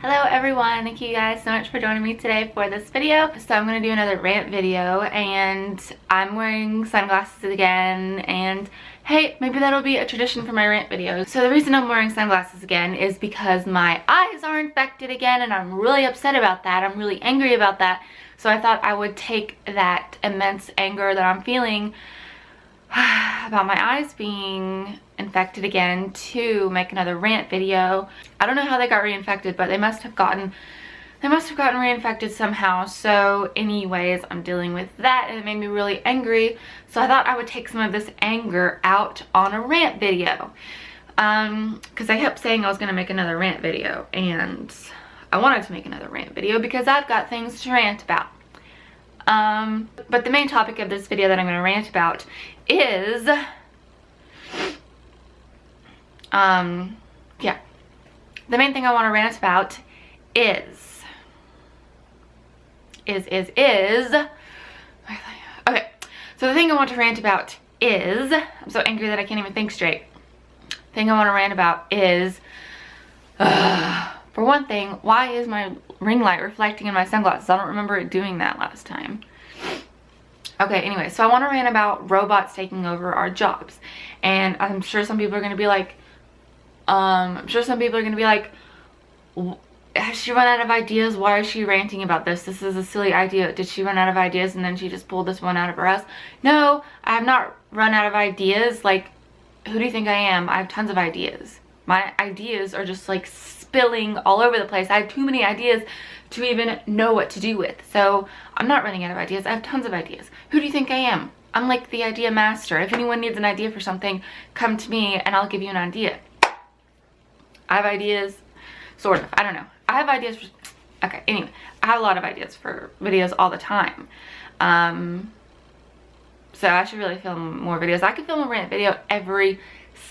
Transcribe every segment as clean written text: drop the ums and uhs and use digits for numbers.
Hello everyone, thank you guys so much for joining me today for this video. So I'm going to do another rant video and I'm wearing sunglasses again, and hey, maybe that'll be a tradition for my rant videos. So the reason I'm wearing sunglasses again is because my eyes are infected again and I'm really upset about that. I'm really angry about that. So I thought I would take that immense anger that I'm feeling about my eyes being infected again to make another rant video. I don't know how they got reinfected, but they must have gotten reinfected somehow. So anyways, I'm dealing with that and it made me really angry. So I thought I would take some of this anger out on a rant video. Because I kept saying I was gonna make another rant video, and I wanted to make another rant video because I've got things to rant about. But the main topic of this video that I'm going to rant about is, the main thing I want to rant about is, okay, so the thing I want to rant about is, I'm so angry that I can't even think straight. The thing I want to rant about is, for one thing, why is my ring light reflecting in my sunglasses? I don't remember it doing that last time. Okay, anyway, so I want to rant about robots taking over our jobs. And I'm sure some people are going to be like, has she run out of ideas? Why is she ranting about this? This is a silly idea. Did she run out of ideas and then she just pulled this one out of her ass? No, I have not run out of ideas. Like, who do you think I am? I have tons of ideas. My ideas are just like spilling all over the place. I have too many ideas to even know what to do with. So I'm not running out of ideas. I have tons of ideas. Who do you think I am? I'm like the idea master. If anyone needs an idea for something, come to me and I'll give you an idea. I have ideas, sort of. I don't know. I have ideas for, okay, anyway. I have a lot of ideas for videos all the time. So I should really film more videos. I could film a rant video every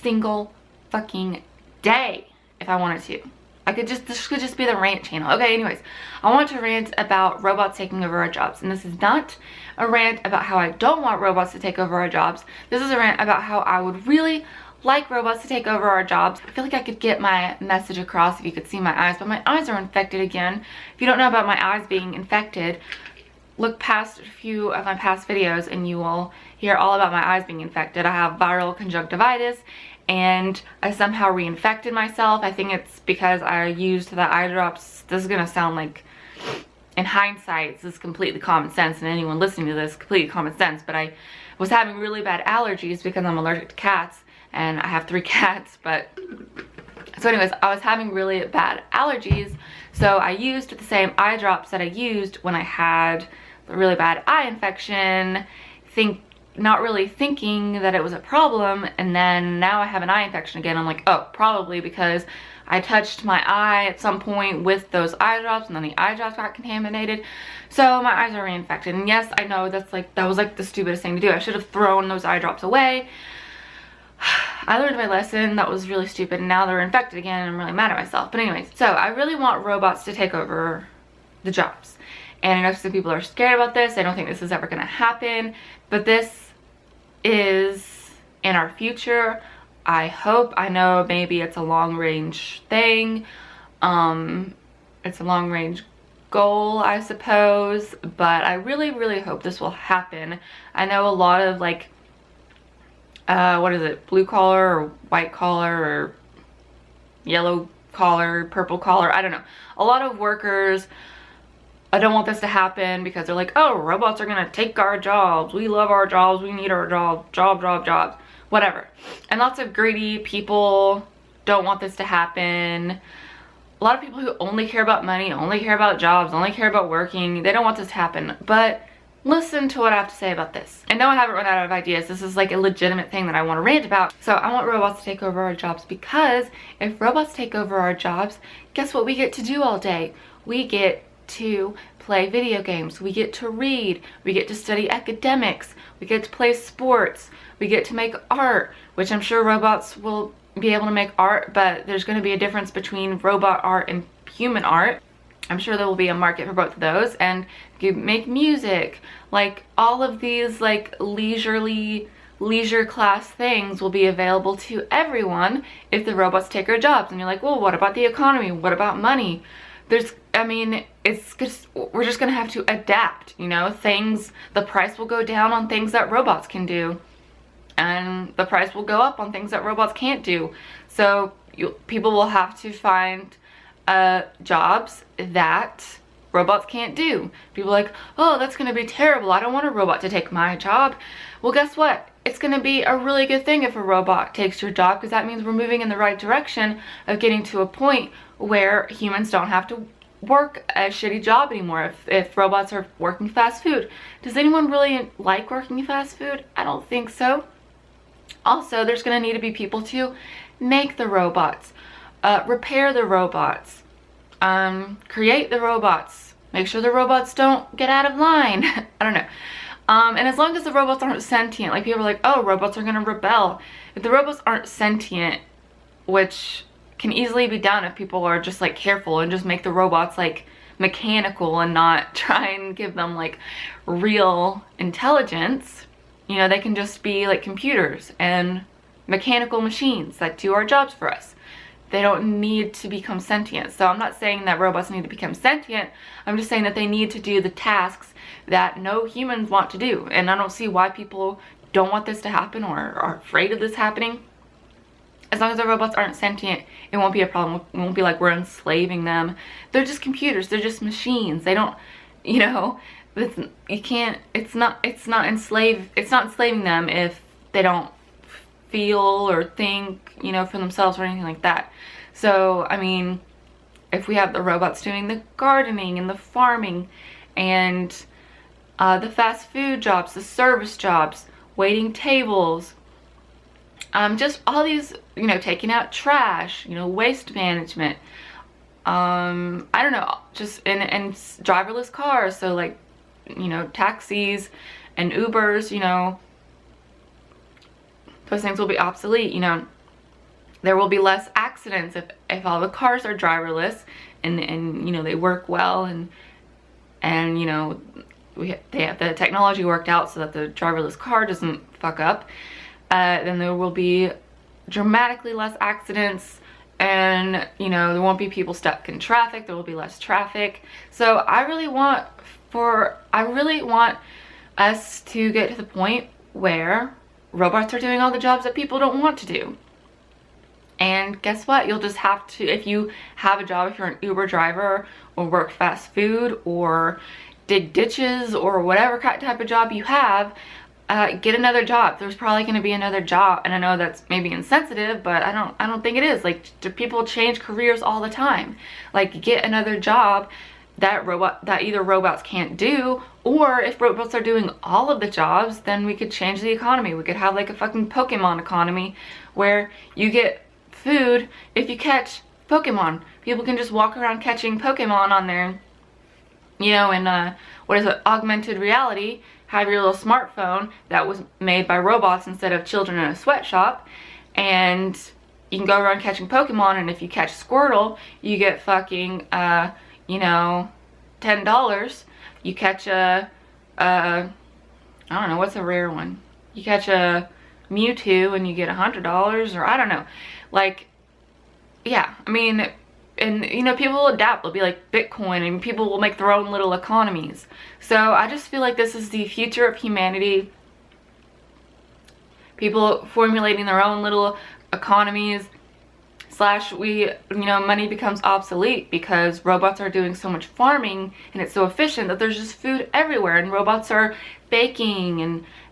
single fucking day if I wanted to. This could just be the rant channel. Okay, anyways, I want to rant about robots taking over our jobs. And this is not a rant about how I don't want robots to take over our jobs. This is a rant about how I would really like robots to take over our jobs. I feel like I could get my message across if you could see my eyes, but my eyes are infected again. If you don't know about my eyes being infected, look past a few of my past videos and you will hear all about my eyes being infected. I have viral conjunctivitis and I somehow reinfected myself. I think it's because I used the eye drops. This is gonna sound like, in hindsight, this is completely common sense, and anyone listening to this, completely common sense, but I was having really bad allergies because I'm allergic to cats, and I have 3 cats, but, so anyways, I was having really bad allergies, so I used the same eye drops that I used when I had a really bad eye infection, not really thinking that it was a problem, and then now I have an eye infection again. I'm like, oh, probably because I touched my eye at some point with those eye drops and then the eye drops got contaminated, so my eyes are reinfected. And yes, I know that was like the stupidest thing to do. I should have thrown those eye drops away. I learned my lesson. That was really stupid, and now they're infected again and I'm really mad at myself. But anyways, so I really want robots to take over the jobs, and I know some people are scared about this. I don't think this is ever going to happen, but this is in our future. I hope. I know maybe it's a long-range thing. It's a long-range goal, I suppose, but I really, really hope this will happen. I know a lot of, like, what is it, blue collar or white collar or yellow collar, purple collar, I don't know. A lot of workers, I don't want this to happen because they're like, oh, robots are gonna take our jobs. We love our jobs. We need our jobs, whatever. And lots of greedy people don't want this to happen. A lot of people who only care about money, only care about jobs, only care about working, they don't want this to happen. But listen to what I have to say about this. And no, I haven't run out of ideas. This is like a legitimate thing that I want to rant about. So I want robots to take over our jobs because if robots take over our jobs, guess what we get to do all day? We get to play video games, we get to read, we get to study academics, we get to play sports, we get to make art, which I'm sure robots will be able to make art, but there's going to be a difference between robot art and human art. I'm sure there will be a market for both of those. And you make music, like all of these like leisure class things will be available to everyone if the robots take our jobs. And you're like, well, what about the economy? What about money? I mean, it's just, we're just gonna have to adapt, you know, the price will go down on things that robots can do, and the price will go up on things that robots can't do. So people will have to find jobs that robots can't do. People are like, oh, that's gonna be terrible, I don't want a robot to take my job. Well, guess what? It's gonna be a really good thing if a robot takes your job, because that means we're moving in the right direction of getting to a point where humans don't have to work a shitty job anymore. If robots are working fast food, does anyone really like working fast food? I don't think so. Also, there's going to need to be people to make the robots, repair the robots, create the robots, make sure the robots don't get out of line. I don't know. And as long as the robots aren't sentient, like people are like, oh, robots are going to rebel. If the robots aren't sentient, which can easily be done if people are just like careful and just make the robots like mechanical and not try and give them like real intelligence, you know, they can just be like computers and mechanical machines that do our jobs for us. They don't need to become sentient. So I'm not saying that robots need to become sentient. I'm just saying that they need to do the tasks that no humans want to do. And I don't see why people don't want this to happen or are afraid of this happening. As long as the robots aren't sentient, it won't be a problem. It won't be like we're enslaving them. They're just computers. They're just machines. They don't, you know, you can't, it's not enslaving them if they don't feel or think, you know, for themselves or anything like that. So, I mean, if we have the robots doing the gardening and the farming and the fast food jobs, the service jobs, waiting tables, just all these, you know, taking out trash, you know, waste management, I don't know, just and driverless cars, so like, you know, taxis and Ubers, you know, those things will be obsolete. You know, there will be less accidents if all the cars are driverless and you know, they work well and you know, they have the technology worked out so that the driverless car doesn't fuck up. Then there will be dramatically less accidents, and you know, there won't be people stuck in traffic. There will be less traffic. So I really want us to get to the point where robots are doing all the jobs that people don't want to do. And guess what? You'll just have to, if you have a job, if you're an Uber driver or work fast food or dig ditches or whatever type of job you have, get another job. There's probably going to be another job, and I know that's maybe insensitive, but I don't think it is. Like, do people change careers all the time? Like, get another job that either robots can't do, or if robots are doing all of the jobs, then we could change the economy. We could have like a fucking Pokemon economy where you get food if you catch Pokemon. People can just walk around catching Pokemon on their, you know, in what is it, augmented reality. Have your little smartphone that was made by robots instead of children in a sweatshop, and you can go around catching Pokemon, and if you catch Squirtle, you get fucking, you know, $10. You catch I don't know, what's a rare one? You catch a Mewtwo and you get $100, or I don't know. Like, yeah, I mean, and you know, people will adapt. They'll be like Bitcoin, and people will make their own little economies. So I just feel like this is the future of humanity. People formulating their own little economies, slash you know, money becomes obsolete because robots are doing so much farming and it's so efficient that there's just food everywhere, and robots are baking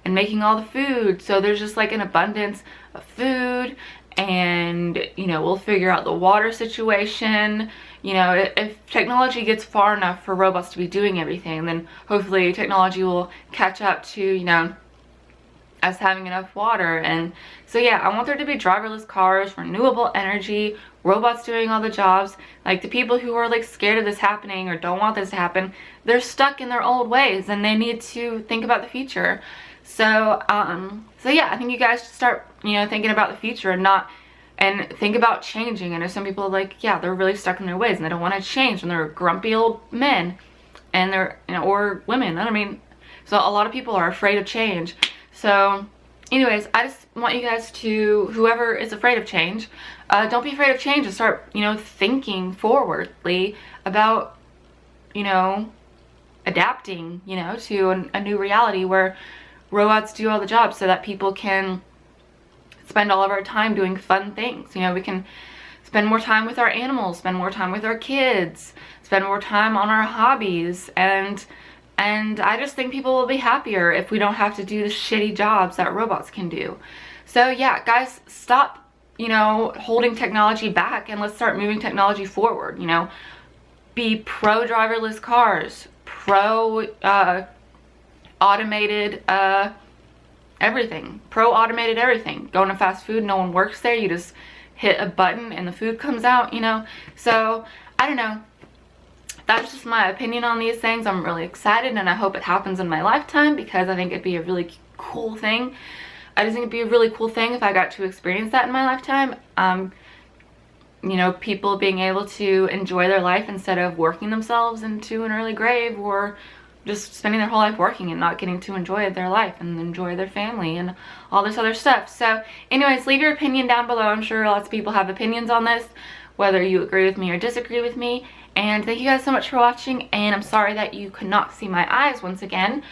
and making all the food. So there's just like an abundance of food. And you know, we'll figure out the water situation. You know, if technology gets far enough for robots to be doing everything, then hopefully technology will catch up to, you know, us having enough water. And so yeah, I want there to be driverless cars, renewable energy, robots doing all the jobs. Like, the people who are like scared of this happening or don't want this to happen, they're stuck in their old ways and they need to think about the future. So so yeah, I think you guys should start, you know, thinking about the future and think about changing. I know some people are like, yeah, they're really stuck in their ways and they don't want to change, and they're grumpy old men, and they're, you know, or women. I mean, so a lot of people are afraid of change. So anyways, I just want you guys to, whoever is afraid of change, don't be afraid of change and start, you know, thinking forwardly about, you know, adapting, you know, to a new reality where robots do all the jobs so that people can spend all of our time doing fun things. You know, we can spend more time with our animals, spend more time with our kids, spend more time on our hobbies, and I just think people will be happier if we don't have to do the shitty jobs that robots can do. So yeah, guys, stop, you know, holding technology back, and let's start moving technology forward. You know, be pro driverless cars, pro automated everything, pro automated everything. Going to fast food, no one works there, you just hit a button and the food comes out, you know. So I don't know, that's just my opinion on these things. I'm really excited and I hope it happens in my lifetime, because I think it'd be a really cool thing. I just think it'd be a really cool thing if I got to experience that in my lifetime. You know, people being able to enjoy their life instead of working themselves into an early grave, or just spending their whole life working and not getting to enjoy their life and enjoy their family and all this other stuff. So anyways, leave your opinion down below. I'm sure lots of people have opinions on this, whether you agree with me or disagree with me. And thank you guys so much for watching, and I'm sorry that you could not see my eyes once again.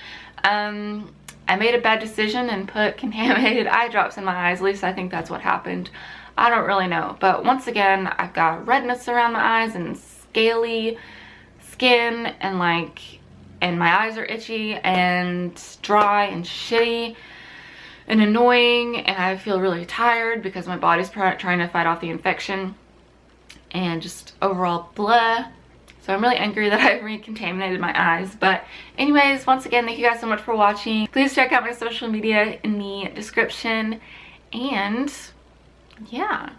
I made a bad decision and put contaminated eye drops in my eyes. At least I think that's what happened. I don't really know, but once again, I've got redness around my eyes and scaly skin, and my eyes are itchy and dry and shitty and annoying, and I feel really tired because my body's trying to fight off the infection, and just overall blah. So I'm really angry that I recontaminated my eyes. But anyways, once again, thank you guys so much for watching. Please check out my social media in the description, and yeah,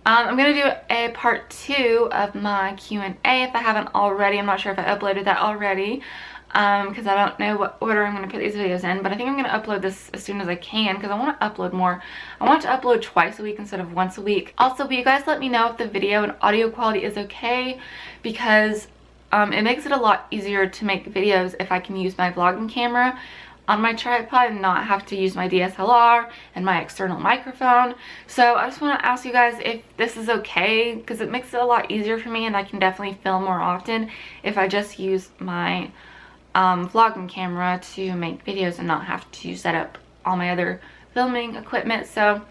I'm gonna do a part 2 of my Q&A if I haven't already. I'm not sure if I uploaded that already, because I don't know what order I'm gonna put these videos in, but I think I'm gonna upload this as soon as I can, because I want to upload more. I want to upload twice a week instead of once a week. Also, will you guys let me know if the video and audio quality is okay, because it makes it a lot easier to make videos if I can use my vlogging camera on my tripod and not have to use my DSLR and my external microphone. So I just want to ask you guys if this is okay, because it makes it a lot easier for me, and I can definitely film more often if I just use my vlogging camera to make videos and not have to set up all my other filming equipment. So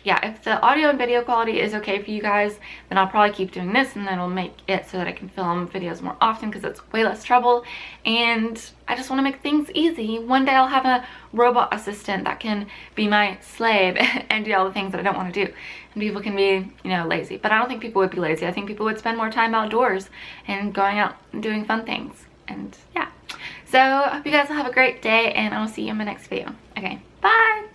yeah, if the audio and video quality is okay for you guys, then I'll probably keep doing this, and then it'll make it so that I can film videos more often, because it's way less trouble, and I just want to make things easy. One day I'll have a robot assistant that can be my slave and do all the things that I don't want to do, and people can be, you know, lazy. But I don't think people would be lazy. I think people would spend more time outdoors and going out and doing fun things. And yeah, so I hope you guys will have a great day, and I'll see you in my next video. Okay, bye.